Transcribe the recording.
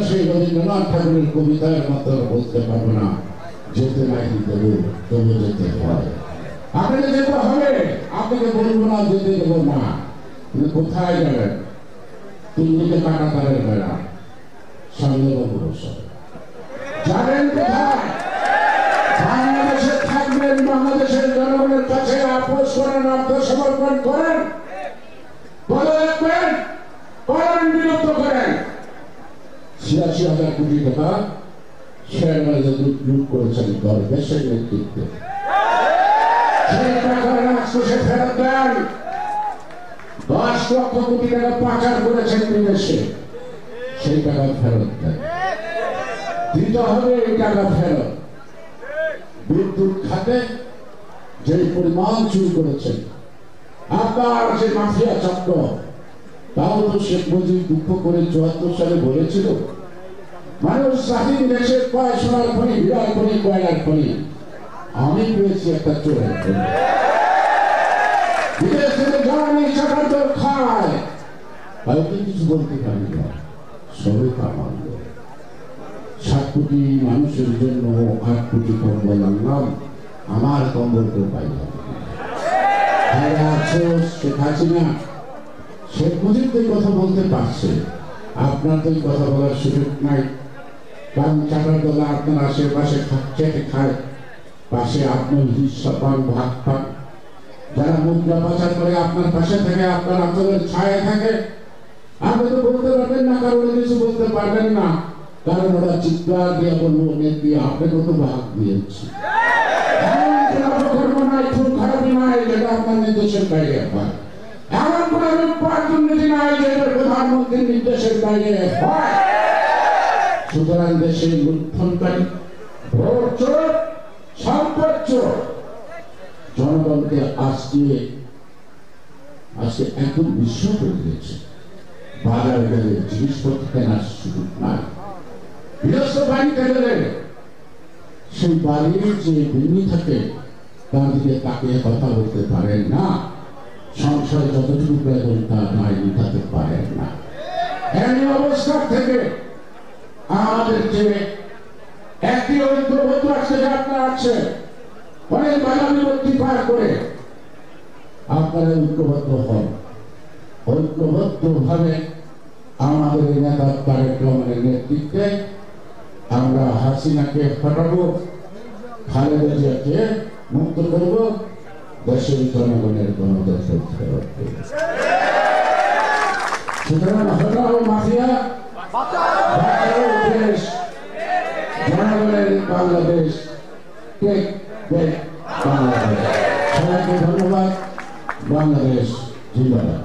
সেই রবীন্দ্রনাথ ঠাকুরের কবিতার মতো বলতে পারবো না, যেতে নাকি দেবো তবু যেতে হয়। আপনাকে যেতে হবে, আপনাকে বলবো না যেতে দেবো না, কিন্তু কোথায় যাবেন? তিন দিকে কাটা তারের বেড়া, সামনে বাবু যাবেন কোথায়? বাংলাদেশে থাকবেন, বাংলাদেশের জনগণের কাছে আপোষ করেন, আত্মসমর্পণ করেন, বলে রাখবেন, করেন বিরুদ্ধ করেন। ৮৬,০০০ কোটি টাকা শেয়ার বাজারে লুট করেছেন দেশের নেতৃত্বে, সেই টাকা রাজকোষে ফেরত দেন। ১০ লক্ষ কোটি টাকা পাচার করেছেন বিদেশে, সেই টাকা ফেরত দেন, দিতে হবে এই টাকা ফেরত। বিদ্যুৎ খাতে যে পরিমাণ চুরি করেছেন, আপনার যে মাফিয়া চক্র, তাও তো শেখ মুজিব দুঃখ করে ৭৪ সালে বলেছিল, মানুষ স্বাধীন দেশের পায় সোনার খনি, হীরার খনি, কয়লার খনি, আমি পেয়েছি একটা চোরের খনি। বিদেশ থেকে জ্বালানি চাটার খায়, হয়তো কিছু বলতে পারি না, সবাই তা মানল। ৭ কোটি মানুষের জন্য ৮ কোটি কম্বল আনলাম, আমার কম্বল তো পাইলাম। শেখ হাসিনা শেখ মুজিবদের কথা বলতে পারছে, আপনার তো কথা বলার সুযোগ নাই, কারণ চাটার দলা আপনার আশেপাশে খেটে খায়, পাশে আপনার হিস্সা পান, ভাগ পান। যারা মুদ্রা পাচার করে আপনার পাশে থাকে, আপনার আচরণের ছায়া থাকে, আপনি তো বলতে পারবেন না, কারণ কিছু বলতে পারবেন না, কারণ ওরা চিৎকার দিয়ে বলবো দিয়ে আপনাকে তো ভাগ দিয়েছে। খারাপই নয় যেটা আপনার নির্দেশের বাইরে হয়, এমন কোন দুর্নীতি নাই যেটা প্রধানমন্ত্রীর নির্দেশের বাইরে হয়। সুতরাং দেশে লুণ্ঠনকারী, ভোট চোর, সম্পদ চোর জনগণকে আজকে একদম বিশ্ব করে দিয়েছে। বাজারে গেলে জিনিসপত্র কেনার সুযোগ নাই, গৃহস্থ বাড়িতে গেলে সেই বাড়ির যে ভূমি থাকে তার দিকে তাকিয়ে কথা বলতে পারেন না, সংসারে যতটুকু বেতন তা নাই নিতে পারেন না। এই অবস্থা থেকে আমাদের যে একটি ঐক্যবদ্ধ আছে, যাত্রা আছে, অনেক বাধা বিপত্তি পার করে আপনারা ঐক্যবদ্ধ হন। ঐক্যবদ্ধ ভাবে আমাদের নেতা তারেক রহমানের নেতৃত্বে আমরা হাসিনাকে হটাবো, খালেদা জিয়াকে মুক্ত করব, দেশের জনগণের গণতন্ত্র ফেরত দেব। সুতরাং হটাও মাফিয়া, দেশ, জনগণের বাংলাদেশ, বাংলাদেশ। সবাইকে ধন্যবাদ। বাংলাদেশ জিন্দাবাদ।